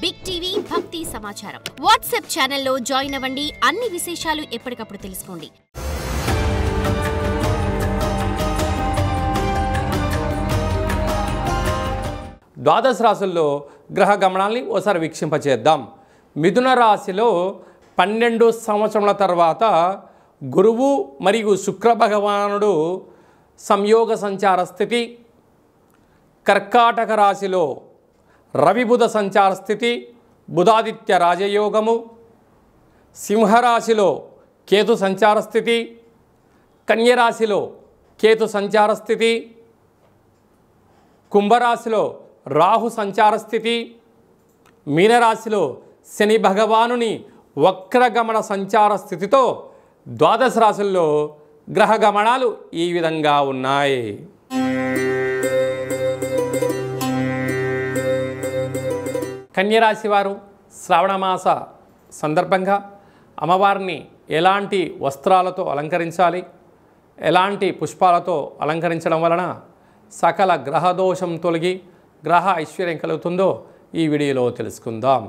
Big TV భక్తి సమాచారం WhatsApp ఛానల్లో జాయిన్ అవ్వండి. అన్ని విశేషాలు ఎప్పటికప్పుడు తెలుసుకోండి. ద్వాదశ రాశుల్లో గ్రహ గమనాల్ని ఓసారి వీక్షింపచేద్దాం. మిథున రాశిలో 12 సంవత్సరాల తర్వాత గురువు మరియు శుక్ర భగవానుడు సంయోగ సంచార స్థితి, కర్కాటక రాశిలో రవి బుధ సంచార స్థితి, బుధాదిత్య రాజయోగము, సింహరాశిలో కేతు సంచార స్థితి, కన్యరాశిలో కేతు సంచార స్థితి, కుంభరాశిలో రాహు సంచార స్థితి, మీనరాశిలో శని భగవానుని వక్రగమన సంచార స్థితితో ద్వాదశ రాశుల్లో గ్రహ గమనాలు ఈ విధంగా ఉన్నాయి. కన్యరాశి వారు శ్రావణమాస సందర్భంగా అమ్మవారిని ఎలాంటి వస్త్రాలతో అలంకరించాలి, ఎలాంటి పుష్పాలతో అలంకరించడం వలన సకల గ్రహదోషం తొలగి గ్రహ ఐశ్వర్యం కలుగుతుందో ఈ వీడియోలో తెలుసుకుందాం.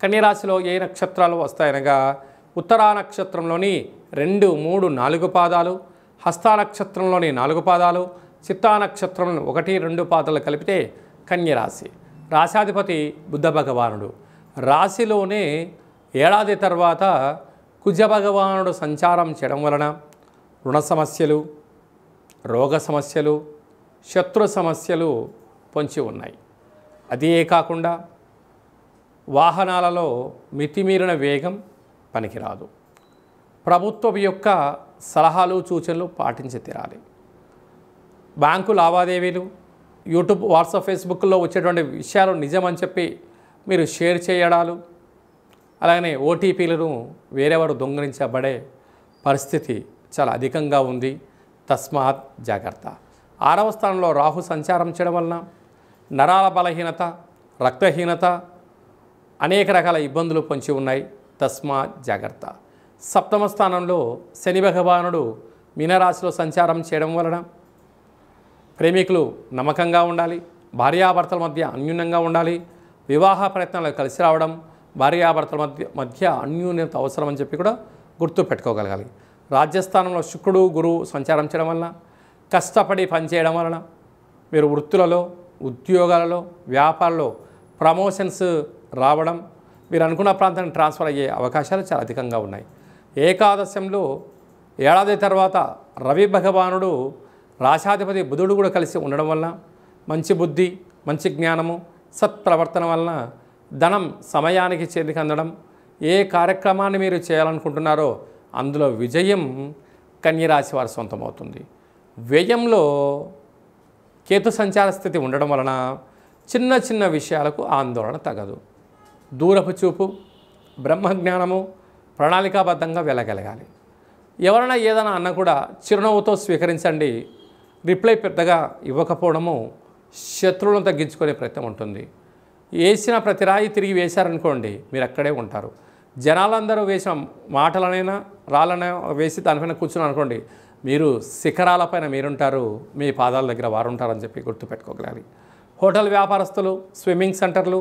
కన్యరాశిలో ఏ నక్షత్రాలు వస్తాయనగా ఉత్తరా నక్షత్రంలోని 2, 3, 4 పాదాలు, హస్తా నక్షత్రంలోని 4 పాదాలు, చిత్తా నక్షత్రంలో 1, 2 పాదాలు కలిపితే కన్యరాశి. రాశాధిపతి బుద్ధ భగవానుడు. రాశిలోనే ఏడాది తర్వాత కుజ భగవానుడు సంచారం చేయడం వలన రుణ సమస్యలు, రోగ సమస్యలు, శత్రు సమస్యలు పొంచి ఉన్నాయి. అదే కాకుండా వాహనాలలో మితిమీరిన వేగం పనికిరాదు. ప్రభుత్వం యొక్క సలహాలు సూచనలు పాటించి తీరాలి. బ్యాంకు లావాదేవీలు, యూట్యూబ్, వాట్సాప్, ఫేస్బుక్లో వచ్చేటువంటి విషయాలు నిజమని చెప్పి మీరు షేర్ చేయడాలు, అలాగే ఓటీపీలను వేరెవరు దొంగిలించబడే పరిస్థితి చాలా అధికంగా ఉంది. తస్మాత్ జాగ్రత్త. 6వ స్థానంలో రాహు సంచారం చేయడం వలన నరాల బలహీనత, రక్తహీనత, అనేక రకాల ఇబ్బందులు పొంచి ఉన్నాయి. తస్మాత్ జాగ్రత్త. 7వ స్థానంలో శని భగవానుడు మీనరాశిలో సంచారం చేయడం వలన ప్రేమికులు నమ్మకంగా ఉండాలి, భార్యాభర్తల మధ్య అన్యూన్యంగా ఉండాలి, వివాహ ప్రయత్నాలు కలిసి రావడం, భార్యాభర్తల మధ్య అన్యూన్యత అవసరం అని చెప్పి కూడా గుర్తు పెట్టుకోగలగాలి. రాజ్యస్థానంలో శుక్రుడు, గురువు సంచారం చేయడం వలన కష్టపడి పనిచేయడం వలన మీరు వృత్తులలో, ఉద్యోగాలలో, వ్యాపారంలో ప్రమోషన్స్ రావడం, మీరు అనుకున్న ప్రాంతానికి ట్రాన్స్ఫర్ అయ్యే అవకాశాలు చాలా అధికంగా ఉన్నాయి. ఏకాదశంలో ఏడాది తర్వాత రవి భగవానుడు రాశాధిపతి బుధుడు కూడా కలిసి ఉండడం వలన మంచి బుద్ధి, మంచి జ్ఞానము, సత్ప్రవర్తన వలన ధనం సమయానికి చేతికి అందడం, ఏ కార్యక్రమాన్ని మీరు చేయాలనుకుంటున్నారో అందులో విజయం కన్యరాశి వారి సొంతమవుతుంది. వ్యయంలో కేతు సంచార స్థితి ఉండడం వలన చిన్న చిన్న విషయాలకు ఆందోళన తగదు. దూరపు చూపు, బ్రహ్మజ్ఞానము, ప్రణాళికాబద్ధంగా వెళ్ళగలగాలి. ఎవరైనా ఏదైనా అన్నా కూడా చిరునవ్వుతో స్వీకరించండి. రిప్లై పెద్దగా ఇవ్వకపోవడము శత్రువులను తగ్గించుకునే ప్రయత్నం ఉంటుంది. వేసిన ప్రతి రాయి తిరిగి వేశారనుకోండి, మీరు అక్కడే ఉంటారు. జనాలందరూ వేసిన మాటలనైనా రాళ్ళనైనా వేసి దానిపైన కూర్చుని అనుకోండి, మీరు శిఖరాలపైన మీరుంటారు, మీ పాదాల దగ్గర వారు ఉంటారని చెప్పి గుర్తుపెట్టుకోగలగాలి. హోటల్ వ్యాపారస్తులు, స్విమ్మింగ్ సెంటర్లు,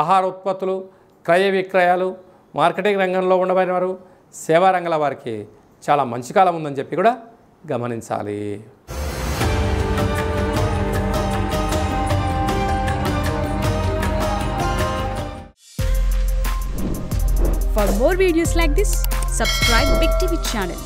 ఆహార ఉత్పత్తులు, క్రయ విక్రయాలు, మార్కెటింగ్ రంగంలో ఉండబడిన వారు, సేవా రంగాల వారికి చాలా మంచి కాలం ఉందని చెప్పి కూడా గమనించాలి. For more videos like this, subscribe Big TV channel.